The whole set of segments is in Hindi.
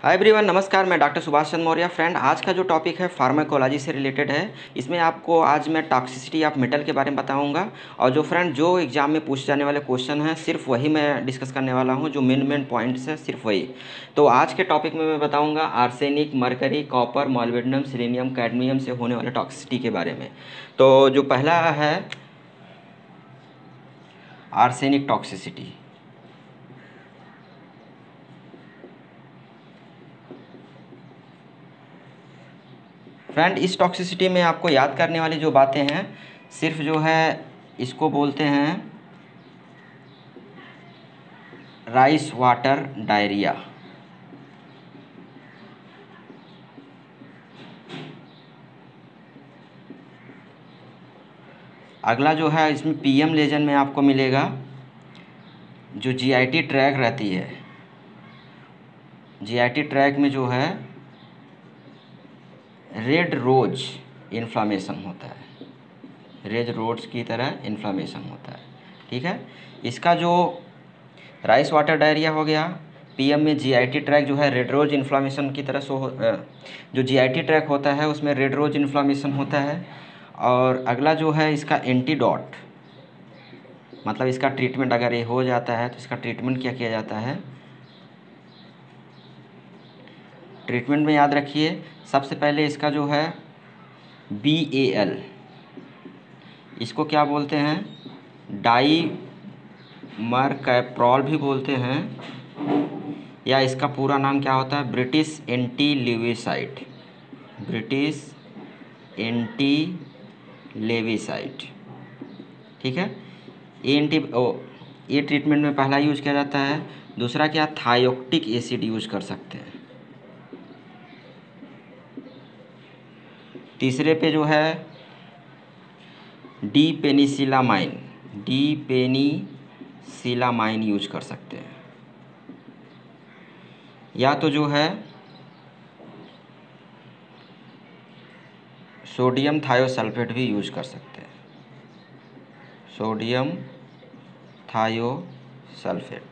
हाय एवरीवन, नमस्कार। मैं डॉक्टर सुभाष चंद्र मौर्य। फ्रेंड, आज का जो टॉपिक है फार्माकोलॉजी से रिलेटेड है। इसमें आपको आज मैं टॉक्सिसिटी ऑफ मेटल के बारे में बताऊंगा। और जो एग्ज़ाम में पूछे जाने वाले क्वेश्चन हैं सिर्फ वही मैं डिस्कस करने वाला हूं। जो मेन पॉइंट्स है सिर्फ वही। तो आज के टॉपिक में मैं बताऊँगा arsenic, mercury, copper, molybdenum, selenium, cadmium से होने वाले टॉक्सिसिटी के बारे में। तो जो पहला है आर्सेनिक टॉक्सिसिटी। फ्रेंड, इस टॉक्सिसिटी में आपको याद करने वाली जो बातें हैं सिर्फ जो है इसको बोलते हैं राइस वाटर डायरिया। अगला जो है इसमें पीएम लेजन में आपको मिलेगा जो जीआईटी ट्रैक रहती है। जीआईटी ट्रैक में जो है रेड रोज इन्फ्लामेशन होता है। रेड रोज की तरह इन्फ्लामेशन होता है। ठीक है, इसका जो राइस वाटर डायरिया हो गया। पीएम में जीआईटी ट्रैक जो है रेड रोज इन्फ्लामेशन की तरह जो जीआईटी ट्रैक होता है उसमें रेड रोज इन्फ्लामेशन होता है। और अगला जो है इसका एंटीडोट, मतलब इसका ट्रीटमेंट अगर ये हो जाता है तो इसका ट्रीटमेंट क्या किया जाता है। ट्रीटमेंट में याद रखिए, सबसे पहले इसका जो है BAL, इसको क्या बोलते हैं, डाई मरकैप्रोल भी बोलते हैं, या इसका पूरा नाम क्या होता है, British anti lewisite. British anti lewisite. ठीक है, ये ट्रीटमेंट में पहला यूज किया जाता है। दूसरा क्या, थायोक्टिक एसिड यूज कर सकते हैं। तीसरे पे जो है डीपेनिसिलामाइन यूज कर सकते हैं। या तो जो है सोडियम थायोसल्फेट भी यूज कर सकते हैं। Sodium thiosulphate.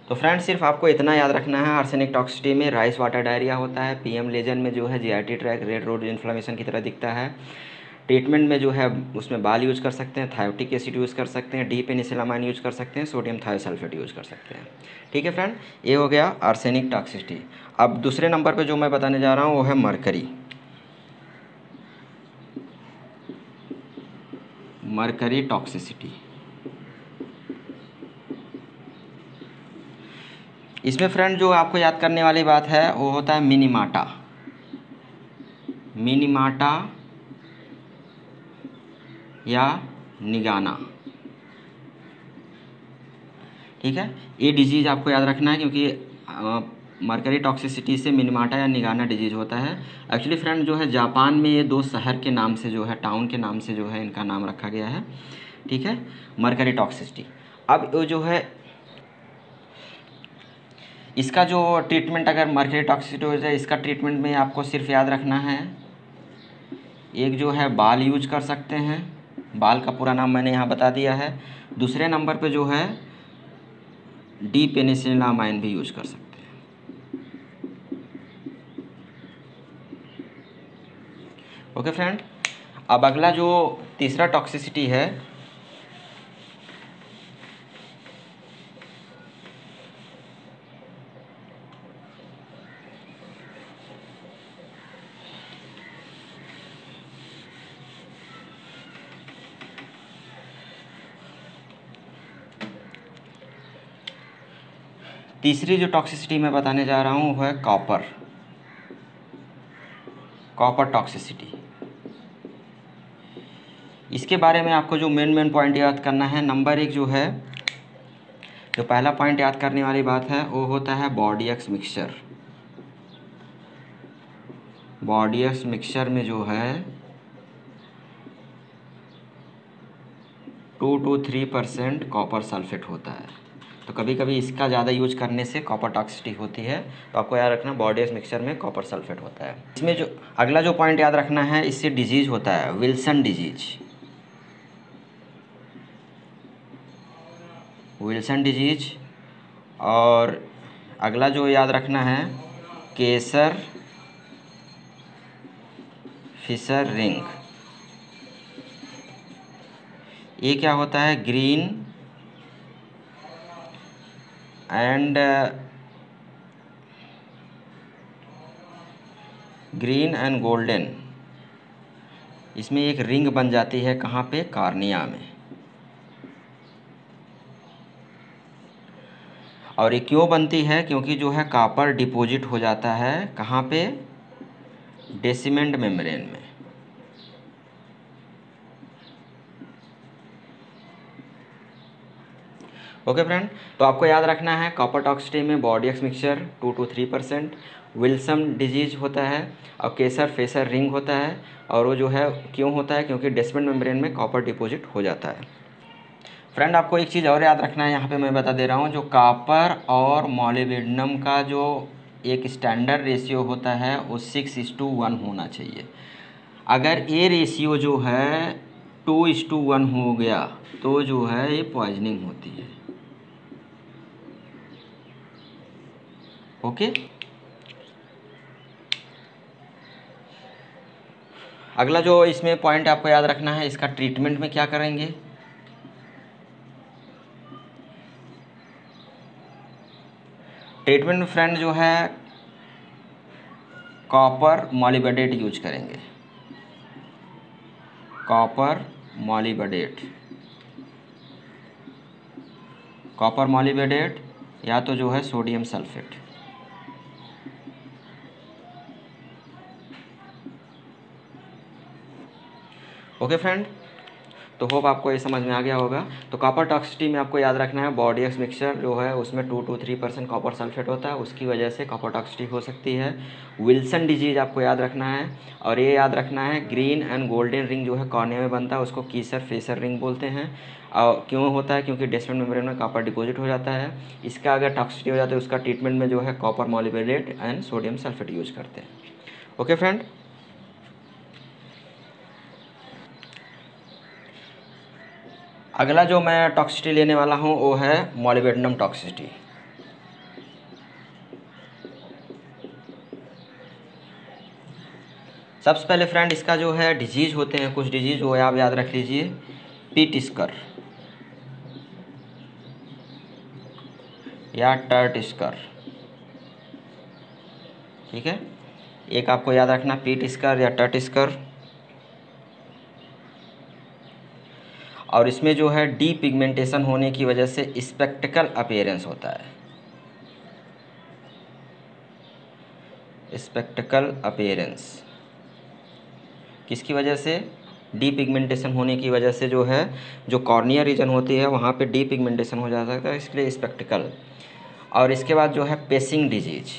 तो फ्रेंड्स, सिर्फ आपको इतना याद रखना है, आर्सेनिक टॉक्सिसिटी में राइस वाटर डायरिया होता है। पीएम लेजन में जो है GIT tract red road inflammation की तरह दिखता है। ट्रीटमेंट में जो है उसमें बाल यूज़ कर सकते हैं, थायोटिक एसिड यूज़ कर सकते हैं, डीपेनिसिलामाइन यूज़ कर सकते हैं, सोडियम थायोसल्फेट यूज़ कर सकते हैं। ठीक है फ्रेंड, ये हो गया आर्सेनिक टॉक्सिसिटी। अब दूसरे नंबर पर जो मैं बताने जा रहा हूँ वो है मरकरी। Mercury toxicity. इसमें फ्रेंड जो आपको याद करने वाली बात है वो होता है मिनीमाटा। मिनीमाटा या निगाना। ठीक है, ये डिजीज़ आपको याद रखना है क्योंकि मरकरी टॉक्सिसिटी से मिनीमाटा या निगाना डिजीज़ होता है। एक्चुअली फ्रेंड जो है जापान में ये दो शहर के नाम से जो है, टाउन के नाम से जो है इनका नाम रखा गया है। ठीक है, मरकरी टॉक्सिसिटी। अब वो जो है इसका जो ट्रीटमेंट, अगर मरकरी टॉक्सिसिटी हो जाए, इसका ट्रीटमेंट में आपको सिर्फ याद रखना है, एक जो है बाल यूज कर सकते हैं। बाल का पूरा नाम मैंने यहाँ बता दिया है। दूसरे नंबर पे जो है डीपेनिसिलामाइन भी यूज कर सकते हैं। ओके फ्रेंड, अब अगला जो तीसरा टॉक्सिसिटी है तीसरी जो टॉक्सिसिटी मैं बताने जा रहा हूँ वो है कॉपर। Copper toxicity. इसके बारे में आपको जो मेन पॉइंट याद करना है, नंबर एक जो है, जो पहला पॉइंट याद करने वाली बात है वो होता है बॉडीएक्स मिक्सचर। बॉडीएक्स मिक्सचर में जो है 2 to 3% कॉपर सल्फेट होता है। तो कभी कभी इसका ज़्यादा यूज करने से कॉपर टॉक्सिसिटी होती है। तो आपको याद रखना बॉडीएक्स मिक्सचर में कॉपर सल्फेट होता है। इसमें जो अगला जो पॉइंट याद रखना है, इससे डिजीज़ होता है विल्सन डिजीज। विल्सन डिजीज और अगला जो याद रखना है केसर फिशर रिंग, ये क्या होता है ग्रीन एंड गोल्डन, इसमें एक रिंग बन जाती है कहाँ पे, कार्निया में। और ये क्यों बनती है, क्योंकि जो है कॉपर डिपॉजिट हो जाता है कहाँ पे, डेसिमेंट मेम्ब्रेन में। ओके फ्रेंड, तो आपको याद रखना है कॉपर टॉक्सिटी में body aches mixture 2 to 3%, Wilson disease होता है और केसर फेसर रिंग होता है। और वो जो है क्यों होता है, क्योंकि डेसिमेंट मेम्ब्रेन में कॉपर डिपॉजिट हो जाता है। फ्रेंड आपको एक चीज़ और याद रखना है, यहाँ पे मैं बता दे रहा हूँ, जो कॉपर और मॉलिब्डेनम का जो एक स्टैंडर्ड रेशियो होता है वो 6:1 होना चाहिए। अगर ये रेशियो जो है 2:1 हो गया तो जो है ये पॉइजनिंग होती है। ओके, अगला जो इसमें पॉइंट आपको याद रखना है, इसका ट्रीटमेंट में क्या करेंगे। ट्रीटमेंट में फ्रेंड जो है कॉपर मॉलिबडेट यूज करेंगे, कॉपर मॉलिबडेट, कॉपर मॉलिबडेट या तो जो है सोडियम सल्फेट। ओके फ्रेंड, तो होप आपको ये समझ में आ गया होगा। तो कॉपर टॉक्सिटी में आपको याद रखना है बॉडी एक्स मिक्सचर जो है उसमें 2 to 3% कॉपर सल्फेट होता है, उसकी वजह से कॉपर टॉक्सिटी हो सकती है। विल्सन डिजीज आपको याद रखना है, और ये याद रखना है ग्रीन एंड गोल्डन रिंग जो है कॉर्निया में बनता है उसको कीसर फेसर रिंग बोलते हैं। और क्यों होता है, क्योंकि डेसिमेंट मेम्ब्रेन में कॉपर डिपॉजिट हो जाता है। इसका अगर टॉक्सिटी हो जाता है उसका ट्रीटमेंट में जो है copper molybdate and sodium sulphate use करते हैं। ओके फ्रेंड, अगला जो मैं टॉक्सिटी लेने वाला हूँ वो है मॉलिबेडनम टॉक्सिटी। सबसे पहले फ्रेंड इसका जो है डिजीज होते हैं कुछ डिजीज, वो आप याद रख लीजिए, पीट स्कर या टर्ट स्कर। ठीक है, एक आपको याद रखना पीट स्कर या टर्ट स्कर। और इसमें जो है डी पिगमेंटेशन होने की वजह से स्पेक्टिकल अपीयरेंस होता है, स्पेक्टिकल अपीयरेंस किसकी वजह से, डी पिगमेंटेशन होने की वजह से जो है जो कॉर्निया रीजन होती है वहाँ पे डी पिगमेंटेशन हो जाता है, इसलिए स्पेक्टिकल। और इसके बाद जो है पेसिंग डिजीज,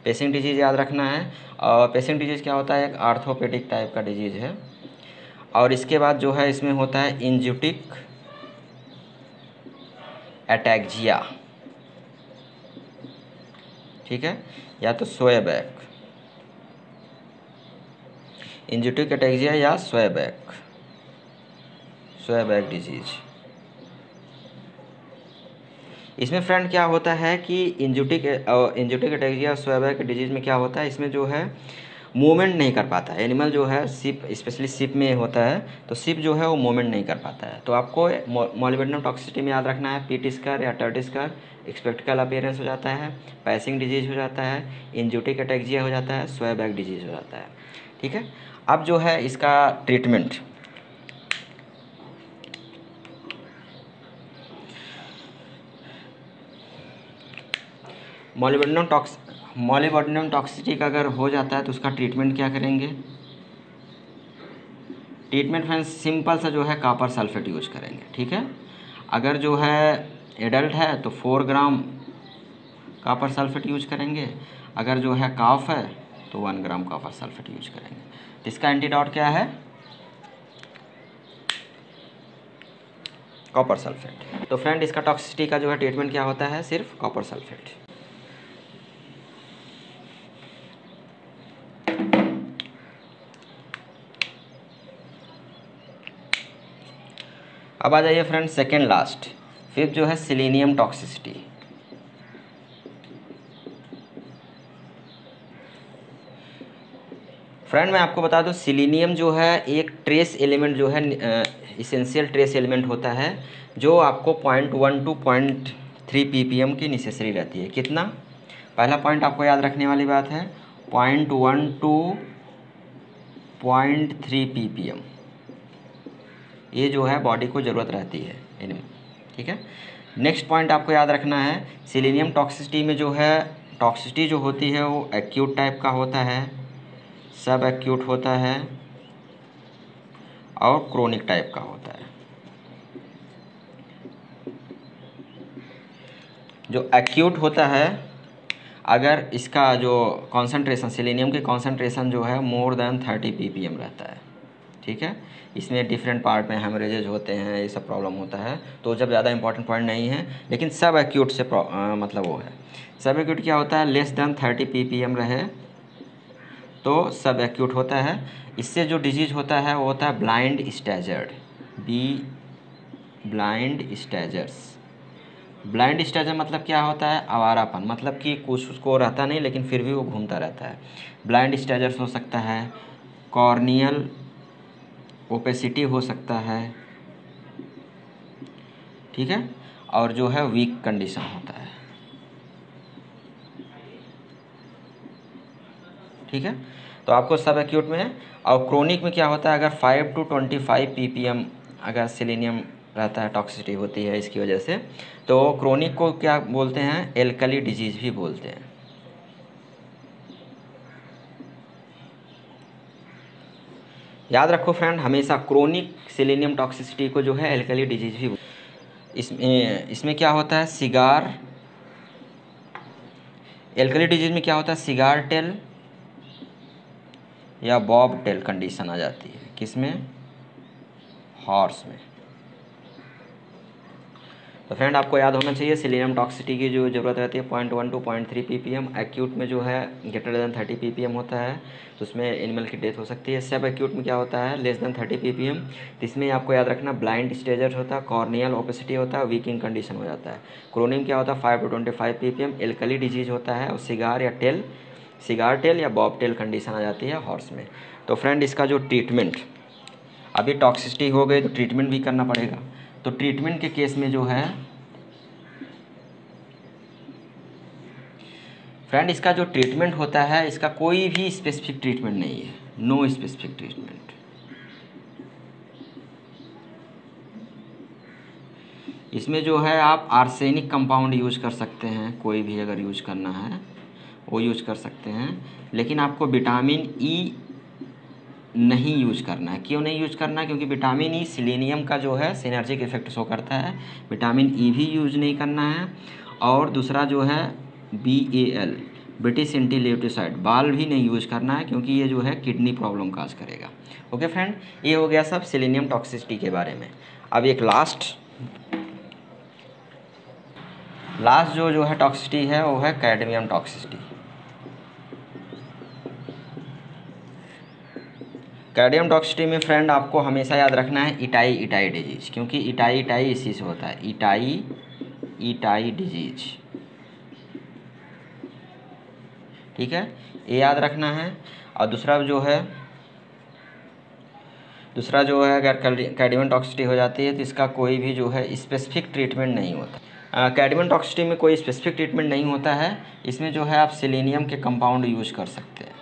पेसिंग डिजीज याद रखना है। और पेसिंग डिजीज क्या होता है, एक आर्थोपेडिक टाइप का डिजीज है। और इसके बाद जो है इसमें होता है इंजुटिक एटैक्जिया, ठीक है, या तो स्वयबैक, इंजुटिक एटैक्जिया या स्वयबैक, स्वयबैक डिजीज। इसमें फ्रेंड क्या होता है कि इंजुटिक एटैक्जिया स्वयबैक डिजीज में क्या होता है, इसमें जो है मूवमेंट नहीं कर पाता है एनिमल, जो है सिप, स्पेशली सिप में होता है, तो सिप जो है वो मूवमेंट नहीं कर पाता है। तो आपको मॉलिबेडनम टॉक्सिटी में याद रखना है पीट स्कर या टर्ट स्कर, एक्सपेक्टिकल अपीयरेंस हो जाता है, पैसिंग डिजीज हो जाता है, इंजुटिक एटैक्जिया हो जाता है, स्वयबैक डिजीज हो जाता है। ठीक है, अब जो है इसका ट्रीटमेंट, मॉलिबेडनम टॉक्सिटी का अगर हो जाता है तो उसका ट्रीटमेंट क्या करेंगे। ट्रीटमेंट फ्रेंड्स सिंपल सा जो है कॉपर सल्फेट यूज करेंगे। ठीक है, अगर जो है एडल्ट है तो 4 ग्राम कॉपर सल्फेट यूज करेंगे, अगर जो है काफ है तो 1 ग्राम कॉपर सल्फेट यूज करेंगे। तो इसका एंटीडोट क्या है, कॉपर सल्फेट। तो फ्रेंड इसका टॉक्सिसिटी का जो है ट्रीटमेंट क्या होता है, सिर्फ कॉपर सल्फेट। अब आ जाइए फ्रेंड सेकेंड लास्ट, फिफ्थ जो है सेलेनियम टॉक्सिसिटी। फ्रेंड मैं आपको बता दूं, सेलेनियम जो है एक ट्रेस एलिमेंट जो है, इसेंशियल ट्रेस एलिमेंट होता है, जो आपको 0.1 टू 0.3 ppm की नेसेसरी रहती है। कितना? पहला पॉइंट आपको याद रखने वाली बात है, 0.1 टू 0.3 ppm, ये जो है बॉडी को ज़रूरत रहती है इनमें, ठीक है। नेक्स्ट पॉइंट आपको याद रखना है, सेलेनियम टॉक्सिसिटी में जो है टॉक्सिसिटी जो होती है वो एक्यूट टाइप का होता है, सब एक्यूट होता है और क्रोनिक टाइप का होता है। जो एक्यूट होता है, अगर इसका जो कॉन्सेंट्रेशन, सेलेनियम की कॉन्सेंट्रेशन जो है मोर देन 30 ppm रहता है, ठीक है। इसमें डिफरेंट पार्ट में हेमरेजेज होते हैं, ये सब प्रॉब्लम होता है, तो जब ज़्यादा इंपॉर्टेंट पॉइंट नहीं है। लेकिन सब एक्यूट से मतलब वो है, सब एक्यूट क्या होता है, लेस देन 30 ppm रहे तो सब एक्यूट होता है। इससे जो डिजीज़ होता है वो होता है ब्लाइंड स्टेजर्ड, ब्लाइंड स्टेजर्स। ब्लाइंड स्टेजर मतलब क्या होता है, आवारापन, मतलब कि कुछ उसको रहता नहीं लेकिन फिर भी वो घूमता रहता है। ब्लाइंड स्टेजर्स हो सकता है, कॉर्नियल ओपेसिटी हो सकता है, ठीक है, और जो है वीक कंडीशन होता है, ठीक है। तो आपको सब एक्यूट में, और क्रोनिक में क्या होता है, अगर 5 टू 25 ppm अगर सेलेनियम रहता है, टॉक्सिसिटी होती है इसकी वजह से, तो क्रोनिक को क्या बोलते हैं, एल्कली डिजीज़ भी बोलते हैं। याद रखो फ्रेंड, हमेशा क्रोनिक सेलेनियम टॉक्सिसिटी को जो है एल्कली डिजीज़ भी। इसमें क्या होता है, सिगार, एल्कली डिजीज़ में क्या होता है, सिगार टेल या बॉब टेल कंडीशन आ जाती है। किसमें? हॉर्स में। तो फ्रेंड आपको याद होना चाहिए, सेलेनियम टॉक्सिसिटी की जो ज़रूरत रहती है 0.1 टू 0.3 ppm। एक्यूट में जो है ग्रेटर देन 30 ppm होता है, तो उसमें एनिमल की डेथ हो सकती है। सब एक्यूट में क्या होता है, लेस देन 30 ppm। तो इसमें आपको याद रखना, ब्लाइंड स्टेजर होता है, कॉर्नियल ओपेसिटी होता है, वीकिंग कंडीशन हो जाता है। क्रोनिक क्या होता है, 5 टू 25 ppm, एल्कली डिजीज़ होता है, और सिगार टेल या बॉब टेल कंडीशन आ जाती है हॉर्स में। तो फ्रेंड इसका जो ट्रीटमेंट, अभी टॉक्सिसिटी हो गई तो ट्रीटमेंट भी करना पड़ेगा। तो ट्रीटमेंट के केस में जो है फ्रेंड, इसका जो ट्रीटमेंट होता है, इसका कोई भी स्पेसिफिक ट्रीटमेंट नहीं है, नो स्पेसिफिक ट्रीटमेंट। इसमें जो है आप आर्सेनिक कंपाउंड यूज कर सकते हैं, कोई भी अगर यूज करना है वो यूज कर सकते हैं, लेकिन आपको विटामिन ई नहीं यूज करना है। क्यों नहीं यूज करना है? क्योंकि विटामिन ई सेलेनियम का जो है सिनर्जिक इफेक्ट शो करता है, विटामिन ई भी यूज नहीं करना है। और दूसरा जो है BAL, ब्रिटिश एंटीलेप्टिसाइड, बाल भी नहीं यूज करना है, क्योंकि ये जो है किडनी प्रॉब्लम काज करेगा। ओके फ्रेंड, ये हो गया सब सेलेनियम टॉक्सिसिटी के बारे में। अब एक लास्ट जो है टॉक्सिसिटी है वो है कैडमियम टॉक्सिसिटी। कैडमियम टॉक्सिसिटी में फ्रेंड आपको हमेशा याद रखना है इटाई डिजीज, क्योंकि इटाई इसी से होता है, इटाई डिजीज, ठीक है, ये याद रखना है। और दूसरा जो है अगर कैडमियम टॉक्सिसिटी हो जाती है तो इसका कोई भी जो है स्पेसिफिक ट्रीटमेंट नहीं होता। कैडमियम टॉक्सिसिटी में कोई स्पेसिफिक ट्रीटमेंट नहीं होता है, इसमें जो है आप सेलेनियम के कंपाउंड यूज कर सकते हैं।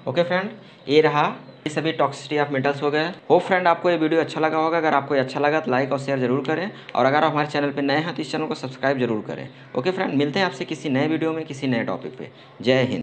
ओके फ्रेंड, ये रहा, ये सभी टॉक्सिसिटी ऑफ मेटल्स हो गए। होप फ्रेंड आपको ये वीडियो अच्छा लगा होगा। अगर आपको अच्छा लगा तो लाइक और शेयर जरूर करें, और अगर आप हमारे चैनल पर नए हैं तो इस चैनल को सब्सक्राइब जरूर करें। ओके फ्रेंड, मिलते हैं आपसे किसी नए वीडियो में किसी नए टॉपिक पे। जय हिंद।